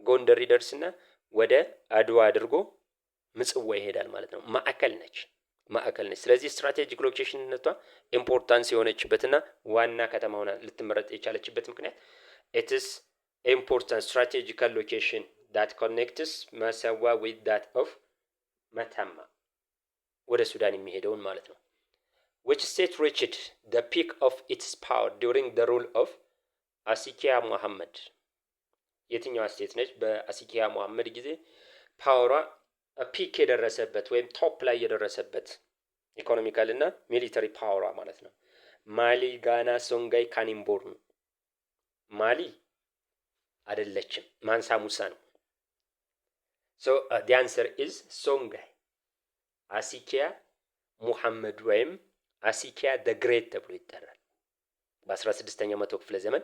ጎንደር ይደርስና ወደ አድዋ አድርጎ ምጽዋ ይሄዳል ማለት ነው። ማዕከል ነች። ስለዚህ ስትራቴጂክ ሎኬሽንነቷ ኢምፖርታንስ የሆነችበትና ዋና ከተማ ሆና ልትመረጥ የቻለችበት ምክንያት ኢትስ ኢምፖርታንት ስትራቴጂካል ሎኬሽን ዳት ኮኔክትስ መሰዋ ዊዝ ዳት ኦፍ መተማ ወደ ሱዳን የሚሄደውን ማለት ነው። which state reached the peak of its power during the rule of አሲኪያ ሙሐመድ? የትኛዋ ስቴት ነች በአሲኪያ ሙሐመድ ጊዜ ፓወሯ ፒክ የደረሰበት ወይም ቶፕ ላይ የደረሰበት ኢኮኖሚካል እና ሚሊተሪ ፓወሯ ማለት ነው? ማሊ፣ ጋና፣ ሶንጋይ፣ ካኒምቦርን። ማሊ አይደለችም፣ ማንሳ ሙሳ ነው። so the answer is ሶንጋይ። አሲኪያ ሙሐመድ ወይም አሲኪያ ደ ግሬት ተብሎ ይጠራል። በ16ኛው መቶ ክፍለ ዘመን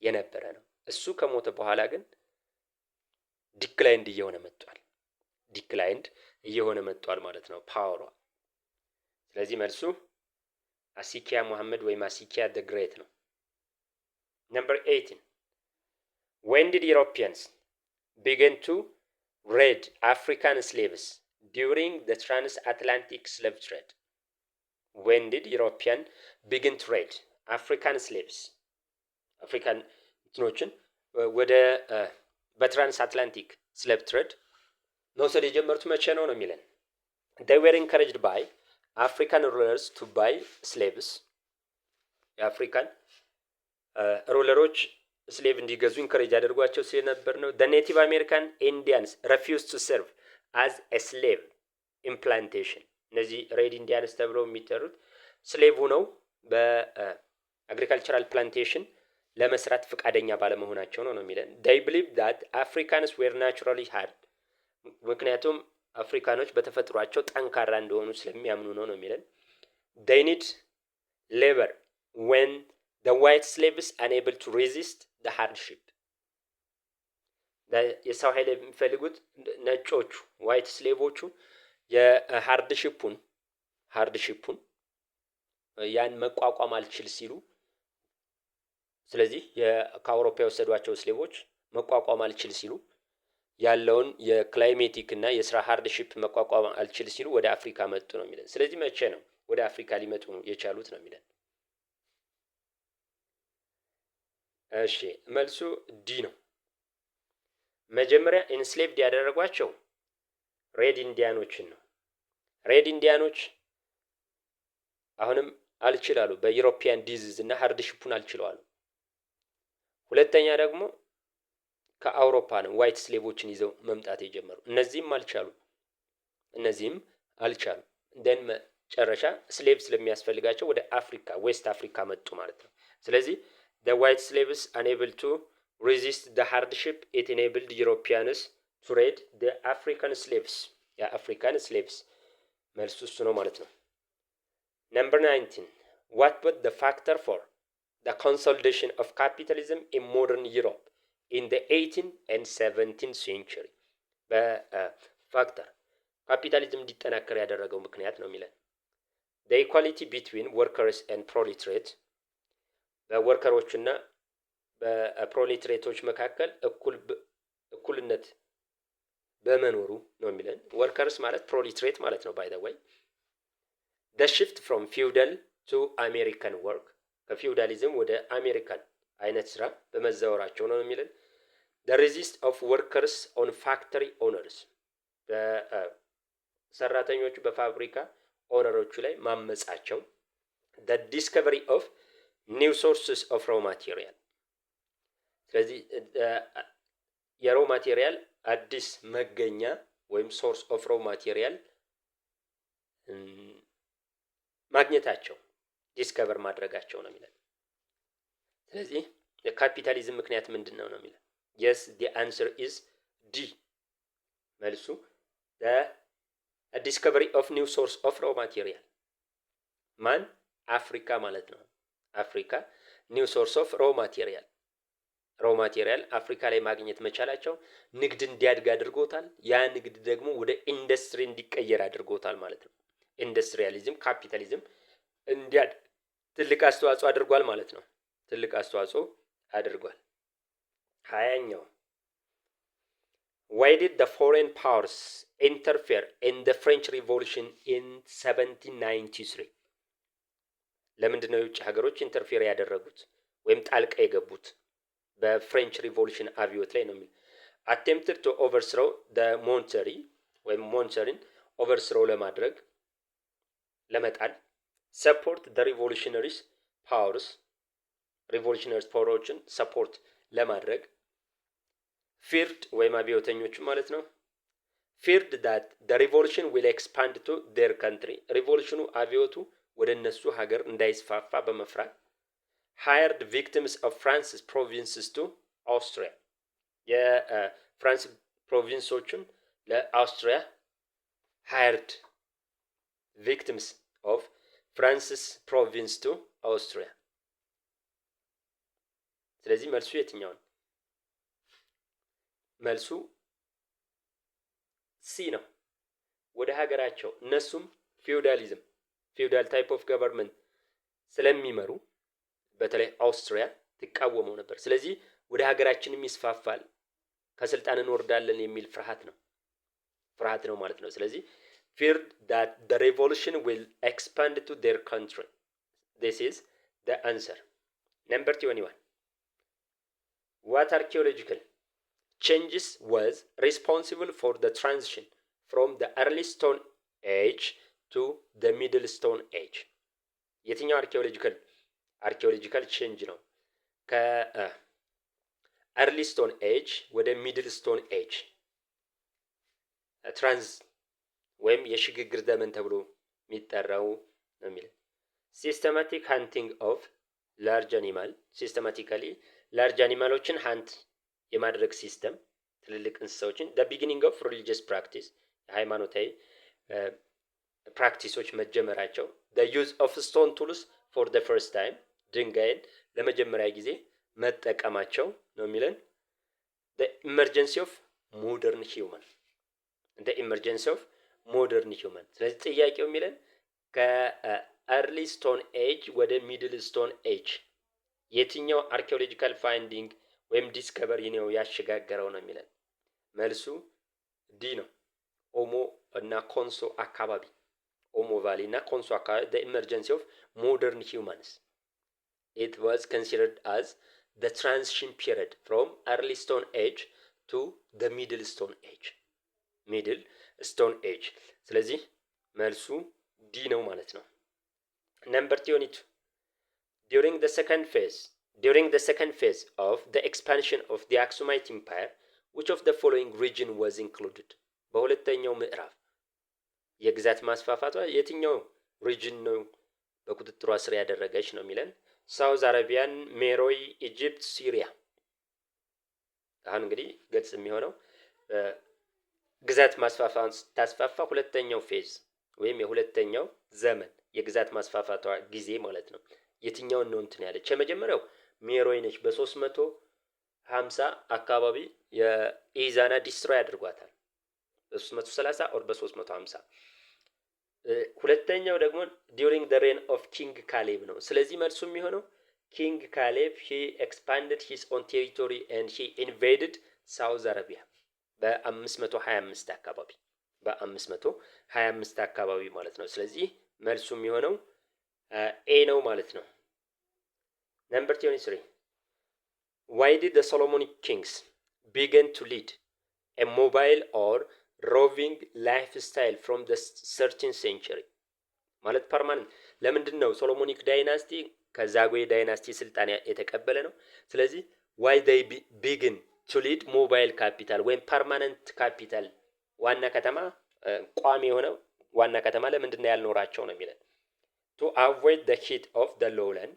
የነበረ ነው። እሱ ከሞተ በኋላ ግን ዲክላይንድ እየሆነ መጥቷል ማለት ነው ፓወሯ። ስለዚህ መልሱ አሲኪያ ሙሐመድ ወይም አሲኪያ ደ ግሬት ነው። Number 18. When did Europeans begin to raid African slaves during the transatlantic slave trade? When did Europeans begin to raid African slaves? አፍሪካን እንትኖችን ወደ በትራንስአትላንቲክ ስሌቭ ትሬድ መውሰድ የጀመሩት መቼ ነው የሚለን? They were encouraged by African rulers to buy slaves. የአፍሪካን ሩለሮች ስሌቭ እንዲገዙ ኢንከሬጅ ያደርጓቸው ስለነበር ነው። The Native American Indians refused to serve as a slave in plantation. እነዚህ ሬድ ኢንዲያንስ ተብለው የሚጠሩት ስሌቭ ሆነው በአግሪካልቸራል ፕላንቴሽን ለመስራት ፈቃደኛ ባለመሆናቸው ነው የሚለን። They believe that Africans were naturally hard. ምክንያቱም አፍሪካኖች በተፈጥሯቸው ጠንካራ እንደሆኑ ስለሚያምኑ ነው የሚለን። They need labor when the white slaves unable to resist the hardship. የሰው ኃይል የሚፈልጉት ነጮቹ ዋይት ስሌቮቹ የሃርድሺፑን ያን መቋቋም አልችል ሲሉ፣ ስለዚህ ከአውሮፓ የወሰዷቸው ስሌቮች መቋቋም አልችል ሲሉ ያለውን የክላይሜቲክ እና የስራ ሃርድሺፕ መቋቋም አልችል ሲሉ ወደ አፍሪካ መጡ ነው የሚለን። ስለዚህ መቼ ነው ወደ አፍሪካ ሊመጡ የቻሉት ነው የሚለን። እሺ መልሱ ዲ ነው። መጀመሪያ ኢንስሌቭድ ያደረጓቸው ሬድ ኢንዲያኖችን ነው። ሬድ ኢንዲያኖች አሁንም አልችላሉ፣ በዩሮፒያን ዲዚዝ እና ሃርድሺፑን አልችለዋሉ። ሁለተኛ ደግሞ ከአውሮፓ ነው ዋይት ስሌቮችን ይዘው መምጣት የጀመሩ። እነዚህም አልቻሉ። እንደን መጨረሻ ስሌቭ ስለሚያስፈልጋቸው ወደ አፍሪካ ዌስት አፍሪካ መጡ ማለት ነው። ስለዚህ the white slaves unable to resist the hardship, it enabled Europeans to raid the African slaves. የአፍሪካን ስሌቭስ መልሱ እሱ ነው ማለት ነው። Number 19. What was the factor for the consolidation of capitalism in modern Europe in the 18th and 17th century? በፋክተር ካፒታሊዝም እንዲጠናከር ያደረገው ምክንያት ነው የሚለን። The equality between workers and proletariat. በወርከሮችና በፕሮሌታሪያቶች መካከል እኩልነት በመኖሩ ነው የሚለን። ወርከርስ ማለት ፕሮሌታሪያት ማለት ነው ባይ ዘ ወይ። the shift from feudal to American work, ከፊውዳሊዝም ወደ አሜሪካን አይነት ስራ በመዛወራቸው ነው የሚለን። the resist of workers on factory owners, በሰራተኞቹ በፋብሪካ ኦነሮቹ ላይ ማመጻቸው። the discovery of new sources of raw material, ስለዚህ የሮ ማቴሪያል አዲስ መገኛ ወይም ሶርስ ኦፍ ሮ ማቴሪያል ማግኘታቸው ዲስከቨር ማድረጋቸው ነው የሚለው። ስለዚህ የካፒታሊዝም ምክንያት ምንድነው ነው የሚለው። yes the answer is D። መልሱ the discovery of new source of raw material ማን አፍሪካ ማለት ነው። አፍሪካ ኒው ሶርስ ኦፍ ሮ ማቴሪያል ሮ ማቴሪያል አፍሪካ ላይ ማግኘት መቻላቸው ንግድ እንዲያድግ አድርጎታል። ያ ንግድ ደግሞ ወደ ኢንዱስትሪ እንዲቀየር አድርጎታል ማለት ነው። ኢንዱስትሪያሊዝም ካፒታሊዝም እንዲያድግ ትልቅ አስተዋጽኦ አድርጓል ማለት ነው። ትልቅ አስተዋጽኦ አድርጓል። 20ኛው Why did the foreign powers interfere in the French Revolution in 1793? ለምንድን ነው የውጭ ሀገሮች ኢንተርፌር ያደረጉት ወይም ጣልቃ የገቡት በፍሬንች ሪቮሉሽን አብዮት ላይ ነው የሚል attempted to overthrow the monarchy ወይም ሞንቸሪን ኦቨርስሮ ለማድረግ ለመጣል support the revolutionaries powers revolutionaries ፓወሮችን ሰፖርት ለማድረግ feared ወይም አብዮተኞቹ ማለት ነው feared that the revolution will expand to their country ሪቮሉሽኑ አብዮቱ ወደ እነሱ ሀገር እንዳይስፋፋ በመፍራት hired victims of France's provinces to Austria የፍራንስ ፕሮቪንሶችን ለአውስትሪያ hired victims of France's province to Austria ስለዚህ መልሱ የትኛው ነው? መልሱ ሲ ነው። ወደ ሀገራቸው እነሱም ፊውዳል ታይፕ ኦፍ ገቨርንመንት ስለሚመሩ በተለይ አውስትሪያ ትቃወመው ነበር። ስለዚህ ወደ ሀገራችንም ይስፋፋል ከስልጣን እንወርዳለን የሚል ፍርሃት ነው ማለት ነው። ስለዚህ feared that the revolution will expand to their country. This is the answer. Number 21. What archaeological changes was responsible for the transition from the early Stone Age to the Middle Stone Age? የትኛው አርኪኦሎጂካል ቼንጅ ነው ከኤርሊ ስቶን ኤጅ ወደ ሚድል ስቶን ኤጅ ትራንስ ወይም የሽግግር ዘመን ተብሎ የሚጠራው ነው የሚለው ሲስተማቲክ ሃንቲንግ ኦፍ ላርጅ አኒማል ሲስተማቲካሊ ላርጅ አኒማሎችን ሃንት የማድረግ ሲስተም ትልልቅ እንስሳዎችን the beginning of religious practice የሃይማኖታዊ ፕራክቲሶች መጀመራቸው the use of stone tools for the first time ድንጋይን ለመጀመሪያ ጊዜ መጠቀማቸው ነው የሚለን the emergency of modern human ስለዚህ ጥያቄው የሚለን ከኤርሊ ስቶን ኤጅ ወደ ሚድል ስቶን ኤጅ የትኛው አርኪኦሎጂካል ፋይንዲንግ ወይም ዲስከቨሪ ነው ያሸጋገረው ነው የሚለን መልሱ ዲ ነው። ኦሞ እና ኮንሶ አካባቢ ኦሞ ቫሊ እና ኮንሶ አካባቢ the emergency of modern humans it was considered as the transition period from early stone age to the middle stone age ስለዚህ መልሱ ዲ ነው ማለት ነው። ነምበር 22 during the second phase of the expansion of the Aksumite Empire which of the following region was included? በሁለተኛው ምዕራፍ የግዛት ማስፋፋቷ የትኛው ሪጅን ነው በቁጥጥሯ ስር ያደረገች ነው የሚለን ሳውዝ አረቢያን፣ ሜሮይ፣ ኢጂፕት፣ ሲሪያ። አሁን እንግዲህ ግልጽ የሚሆነው ግዛት ማስፋፋቷን ታስፋፋ ሁለተኛው ፌዝ ወይም የሁለተኛው ዘመን የግዛት ማስፋፋቷ ጊዜ ማለት ነው። የትኛውን ነው እንትን ያለች? የመጀመሪያው ሜሮይ ነች። በ350 አካባቢ የኢዛና ዲስትሮይ አድርጓታል። በ330 ኦር በ350 ሁለተኛው ደግሞ ዲዩሪንግ the reign of king ካሌብ ነው። ስለዚህ መልሱ የሚሆነው ኪንግ ካሌብ he expanded his own territory and he invaded South Arabia በ525 አካባቢ ማለት ነው። ስለዚህ መልሱ የሚሆነው ኤ ነው ማለት ነው። ነምበር 23 why did the Solomonic kings begin to lead a mobile or roving lifestyle from the 13th century? ማለት ፐርማነንት ለምንድን ነው ሶሎሞኒክ ዳይናስቲ ከዛጉዌ ዳይናስቲ ስልጣን የተቀበለ ነው። ስለዚህ why they begin to lead mobile capital ወይም ፐርማነንት ካፒታል ዋና ከተማ ቋሚ የሆነ ዋና ከተማ ለምንድን ነው ያልኖራቸው ነው የሚለን to avoid the heat of the lowland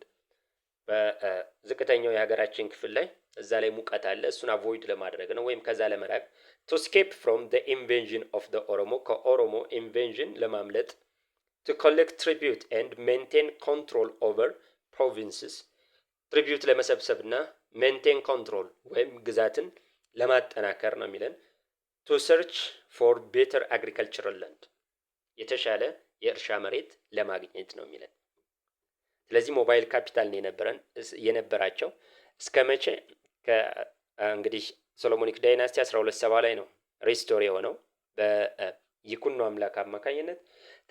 በዝቅተኛው የሀገራችን ክፍል ላይ እዛ ላይ ሙቀት አለ እሱን አቮይድ ለማድረግ ነው ወይም ከዛ ለመራቅ to escape from the invasion of the ኦሮሞ ከኦሮሞ ኢንቬንዥን ለማምለጥ to collect tribute and maintain control over provinces ትሪቢዩት ለመሰብሰብና ሜንቴን ኮንትሮል ወይም ግዛትን ለማጠናከር ነው የሚለን። ቱ ሰርች ፎር ቤተር አግሪካልቸራል ላንድ የተሻለ የእርሻ መሬት ለማግኘት ነው የሚለን። ስለዚህ ሞባይል ካፒታል ነው የነበራቸው እስከ መቼ? እንግዲህ ሶሎሞኒክ ዳይናስቲ 1270 ላይ ነው ሪስቶር የሆነው በይኩኖ አምላክ አማካኝነት።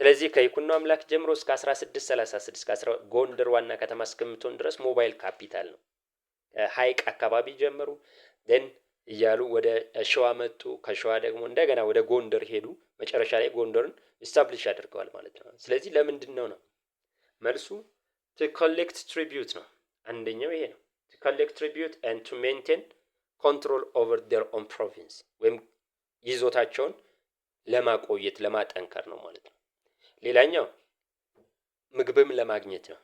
ስለዚህ ከይኩኖ አምላክ ጀምሮ እስከ 1636 ጎንደር ዋና ከተማ እስከምትሆን ድረስ ሞባይል ካፒታል ነው። ሀይቅ አካባቢ ጀመሩ ደን እያሉ ወደ ሸዋ መጡ። ከሸዋ ደግሞ እንደገና ወደ ጎንደር ሄዱ። መጨረሻ ላይ ጎንደርን ኢስታብሊሽ አድርገዋል ማለት ነው። ስለዚህ ለምንድን ነው መልሱ to collect tribute ነው። አንደኛው ይሄ ነው። to collect tribute and to maintain control over their own province ወይም ይዞታቸውን ለማቆየት ለማጠንከር ነው ማለት ነው። ሌላኛው ምግብም ለማግኘት ነው።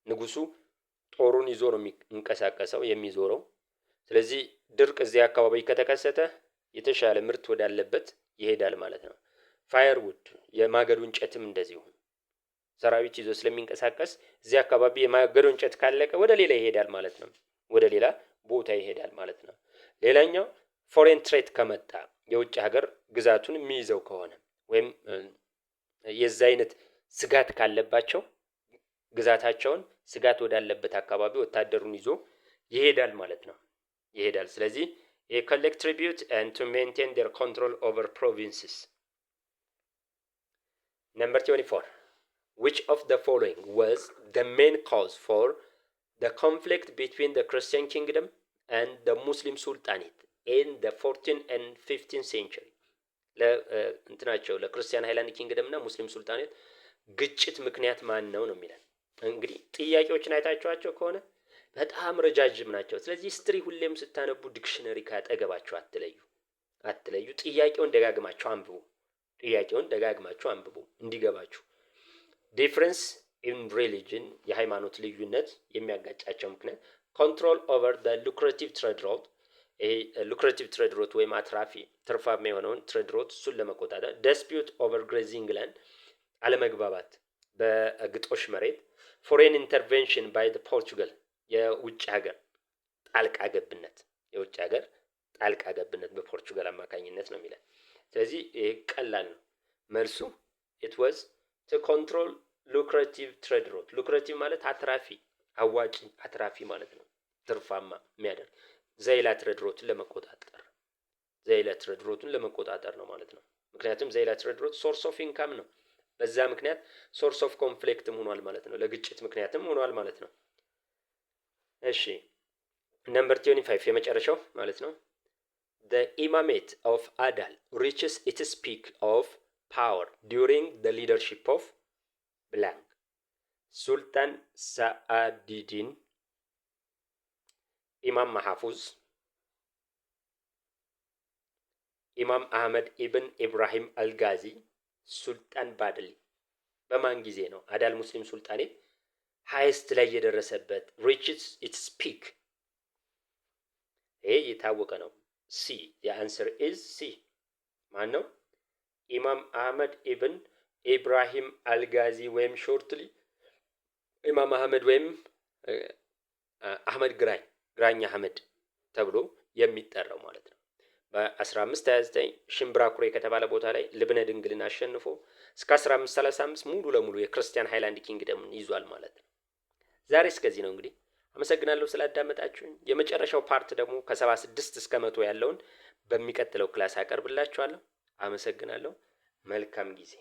ንጉሱ ጦሩን ይዞ ነው የሚንቀሳቀሰው የሚዞረው። ስለዚህ ድርቅ እዚህ አካባቢ ከተከሰተ የተሻለ ምርት ወዳለበት ይሄዳል ማለት ነው። ፋየርውድ የማገዶ እንጨትም እንደዚሁ ሰራዊት ይዞ ስለሚንቀሳቀስ እዚህ አካባቢ የማገዶ እንጨት ካለቀ ወደ ሌላ ይሄዳል ማለት ነው። ወደ ሌላ ቦታ ይሄዳል ማለት ነው። ሌላኛው ፎሬን ትሬት ከመጣ የውጭ ሀገር ግዛቱን የሚይዘው ከሆነ ወይም የዛ አይነት ስጋት ካለባቸው ግዛታቸውን ስጋት ወዳለበት አካባቢ ወታደሩን ይዞ ይሄዳል ማለት ነው። ይሄዳል። ስለዚህ collect tribute and to maintain their control over provinces. Number 24. Which of the following was the main cause for the conflict between the Christian kingdom and the Muslim Sultanate in the 14th and 15th century? እንትናቸው ለክርስቲያን ሃይላንድ ኪንግደም እና ሙስሊም ሱልጣኔት ግጭት ምክንያት ማን ነው የሚለው። እንግዲህ ጥያቄዎችን አይታችኋቸው ከሆነ በጣም ረጃጅም ናቸው። ስለዚህ ሂስትሪ ሁሌም ስታነቡ ዲክሽነሪ ካጠገባችሁ አትለዩ። ጥያቄውን ደጋግማችሁ አንብቡ እንዲገባችሁ። ዲፍረንስ ኢን ሪሊጅን የሃይማኖት ልዩነት የሚያጋጫቸው ምክንያት ኮንትሮል ኦቨር ዘ ሉክሬቲቭ ትሬድ ሮት ሉክሬቲቭ ትሬድ ሮት ወይም አትራፊ ትርፋማ የሆነውን ትሬድ ሮት እሱን ለመቆጣጠር። ዲስፒዩት ኦቨር ግሬዚንግ ላንድ አለመግባባት በግጦሽ መሬት። ፎሬን ኢንተርቬንሽን ባይ ዘ ፖርቹጋል የውጭ ሀገር ጣልቃ ገብነት በፖርቹጋል አማካኝነት ነው የሚለው። ስለዚህ ይሄ ቀላል ነው መልሱ። it was to control lucrative trade route። lucrative ማለት አዋጭ አትራፊ ማለት ነው። ትርፋማ የሚያደርግ ዘይላ ትሬድ ሮትን ለመቆጣጠር ነው ማለት ነው። ምክንያቱም ዘይላ ትሬድ ሮት ሶርስ ኦፍ ኢንካም ነው። በዛ ምክንያት ሶርስ ኦፍ ኮንፍሊክትም ሆኗል ማለት ነው። ለግጭት ምክንያትም ሆኗል ማለት ነው። እሺ ነምበር 25 የመጨረሻው ማለት ነው። the imamate of Adal reaches its peak of power during the leadership of blank ሱልጣን ሳአዲዲን፣ ኢማም ማሐፉዝ፣ ኢማም አህመድ ኢብን ኢብራሂም አልጋዚ፣ ሱልጣን ባድሊ። በማን ጊዜ ነው አዳል ሙስሊም ሱልጣኔት ሃይስት ላይ የደረሰበት? ሪችስ ኢትስ ፒክ። ይሄ የታወቀ ነው። ሲ የአንሰር ኢዝ ሲ። ማን ነው? ኢማም አህመድ ኢብን ኢብራሂም አልጋዚ ወይም ሾርትሊ ኢማም አህመድ ወይም አህመድ ግራኝ አህመድ ተብሎ የሚጠራው ማለት ነው። በ1529 ሽምብራኩሬ ከተባለ ቦታ ላይ ልብነ ድንግልን አሸንፎ እስከ 1535 ሙሉ ለሙሉ የክርስቲያን ሃይላንድ ኪንግደምን ይዟል ማለት ነው። ዛሬ እስከዚህ ነው እንግዲህ። አመሰግናለሁ ስላዳመጣችሁኝ። የመጨረሻው ፓርት ደግሞ ከ76 እስከ 100 ያለውን በሚቀጥለው ክላስ አቀርብላችኋለሁ። አመሰግናለሁ። መልካም ጊዜ